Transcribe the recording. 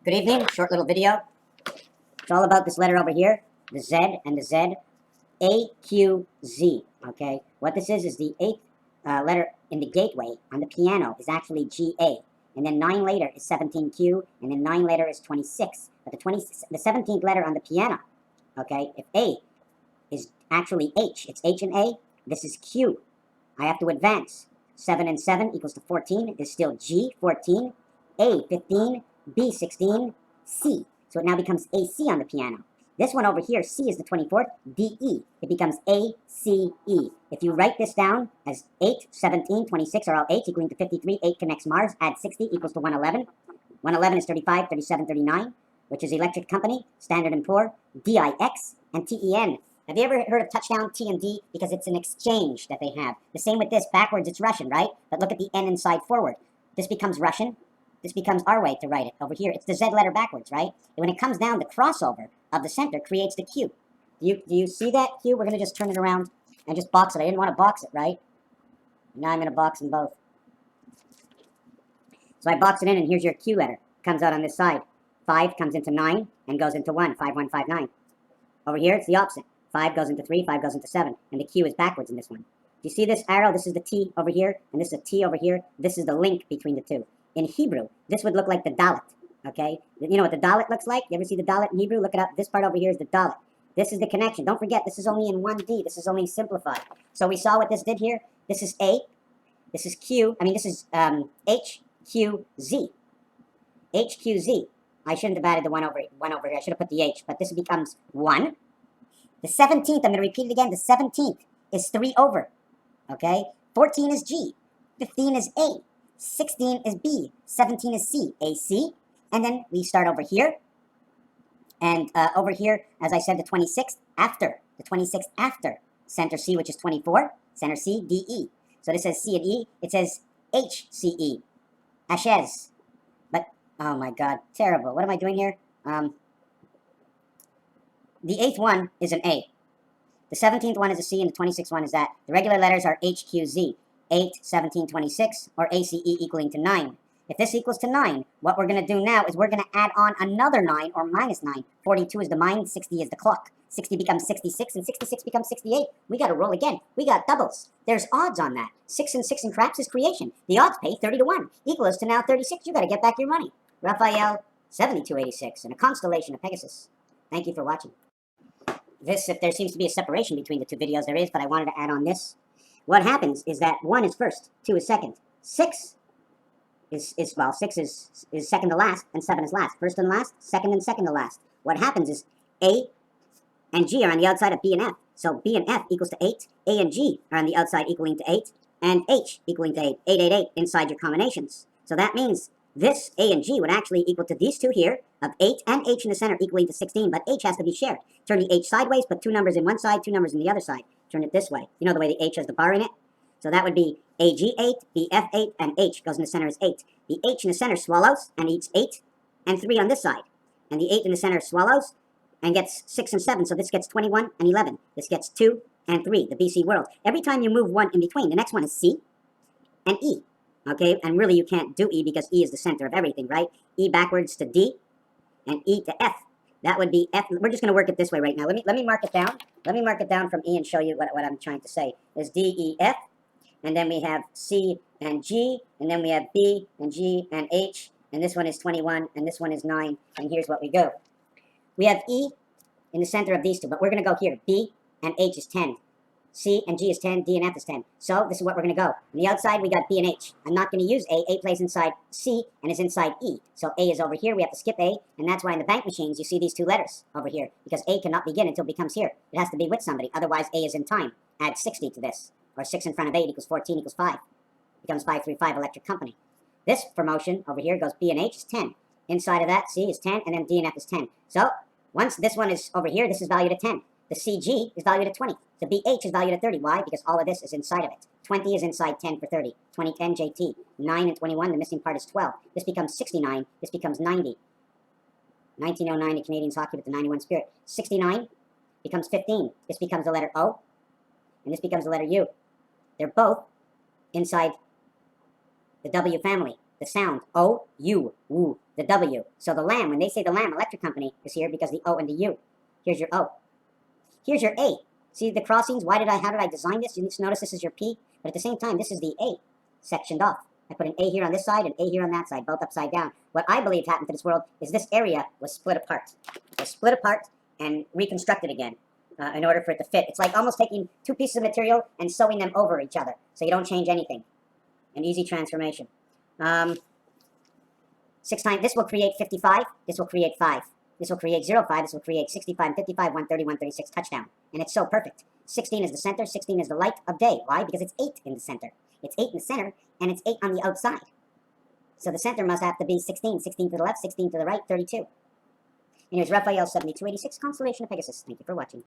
Good evening, short little video. It's all about this letter over here, the Z and the Z, A, Q, Z, okay? What this is the eighth letter in the gateway on the piano is actually GA. And then 9 later is 17Q, and then 9 later is 26. But the 17th letter on the piano, okay, if A is actually H, it's H and A, this is Q. I have to advance. 7 and 7 equals to 14, is still G, 14, A, 15, B, 16, C. So it now becomes AC on the piano. This one over here, C is the 24th, D, E. It becomes A, C, E. If you write this down as 8, 17, 26 are all 8 equaling to 53. 8 connects Mars, add 60 equals to 111. 111 is 35, 37, 39, which is Electric Company, Standard & Poor, DIX, and TEN. Have you ever heard of touchdown, T and D? Because it's an exchange that they have. The same with this. Backwards, it's Russian, right? But look at the N inside forward. This becomes Russian. This becomes our way to write it. Over here, it's the Z letter backwards, right? And when it comes down, the crossover of the center creates the Q. Do you see that Q? We're going to just turn it around and just box it. I didn't want to box it, right? Now I'm going to box them both. So I box it in, and here's your Q letter. Comes out on this side. 5 comes into 9 and goes into 1. 5, 1, 5, 9. Over here, it's the opposite. 5 goes into 3, 5 goes into 7. And the Q is backwards in this one. Do you see this arrow? This is the T over here, and this is a T over here. This is the link between the two. In Hebrew, this would look like the Dalet, okay? You know what the Dalet looks like? You ever see the Dalet in Hebrew? Look it up. This part over here is the Dalet. This is the connection. Don't forget, this is only in 1D. This is only simplified. So we saw what this did here. This is A. This is Q. I mean, this is H, Q, Z. H, Q, Z. I shouldn't have added the 1 over here. I should have put the H, but this becomes 1. The 17th, I'm going to repeat it again. The 17th is 3 over, okay? 14 is G. 15 is A. 16 is B. 17 is C. AC. And then we start over here. And over here, as I said, the 26th after. The 26th after center C, which is 24. Center C, D, E. So this says C and E. It says H, C, E. Ashes. But, oh my God, terrible. What am I doing here? The 8th one is an A. The 17th one is a C, and the 26th one is that. The regular letters are H, Q, Z. 8, 17, 26, or ACE equaling to 9. If this equals to 9, what we're going to do now is we're going to add on another 9, or minus 9. 42 is the mind, 60 is the clock. 60 becomes 66, and 66 becomes 68. We got to roll again. We got doubles. There's odds on that. 6 and 6 in craps is creation. The odds pay 30 to 1. Equals to now 36. You got to get back your money. Raphael, 7286, and a constellation of Pegasus. Thank you for watching. This, if there seems to be a separation between the two videos, there is, but I wanted to add on this. What happens is that 1 is first, 2 is second, 6 is 6 is second to last, and 7 is last. First and last, second and second to last. What happens is A and G are on the outside of B and F. So B and F equals to 8, A and G are on the outside equaling to 8, and H equaling to 8, 8, 8, 8 inside your combinations. So that means this A and G would actually equal to these two here, of 8 and H in the center equaling to 16, but H has to be shared. Turn the H sideways, put 2 numbers in one side, 2 numbers in the other side. Turn it this way. You know the way the H has the bar in it? So that would be AG8, BF8, and H goes in the center as 8. The H in the center swallows and eats 8 and 3 on this side. And the 8 in the center swallows and gets 6 and 7. So this gets 21 and 11. This gets 2 and 3, the BC world. Every time you move one in between, the next one is C and E. Okay, and really you can't do E because E is the center of everything, right? E backwards to D and E to F. That would be F. We're just going to work it this way right now. Let me mark it down. Let me mark it down from E and show you what I'm trying to say. There's D, E, F, and then we have C and G, and then we have B and G and H, and this one is 21, and this one is 9, and here's what we go. We have E in the center of these two, but we're going to go here. B and H is 10. C and G is 10, D and F is 10. So this is what we're going to go. On the outside, we got B and H. I'm not going to use A. A plays inside C and is inside E. So A is over here. We have to skip A, and that's why in the bank machines you see these two letters over here, because A cannot begin until it becomes here. It has to be with somebody. Otherwise, A is in time. Add 60 to this, or 6 in front of 8 equals 14 equals 5. Becomes 535 Electric Company. This promotion over here goes B and H is 10. Inside of that, C is 10, and then D and F is 10. So once this one is over here, this is valued at 10. The CG is valued at 20. The BH is valued at 30. Why? Because all of this is inside of it. 20 is inside 10 for 30. 20, 10, JT. 9 and 21, the missing part is 12. This becomes 69. This becomes 90. 1909, the Canadians hockey with the 91 spirit. 69 becomes 15. This becomes the letter O, and this becomes the letter U. They're both inside the W family. The sound, O, U, woo. the W. So the LAM, when they say the LAM electric company is here because the O and the U. Here's your O. Here's your A. See the crossings? How did I design this? You need to notice this is your P, but at the same time, this is the A sectioned off. I put an A here on this side and A here on that side, both upside down. What I believe happened to this world is this area was split apart. It was split apart and reconstructed again in order for it to fit. It's like almost taking two pieces of material and sewing them over each other so you don't change anything. An easy transformation. 6 times, this will create 55, this will create 5. This will create 0, 5, this will create 65, 55, 130, 136, touchdown. And it's so perfect. 16 is the center, 16 is the light of day. Why? Because it's 8 in the center. It's 8 in the center, and it's 8 on the outside. So the center must have to be 16. 16 to the left, 16 to the right, 32. And here's Raphael 7286, Constellation of Pegasus. Thank you for watching.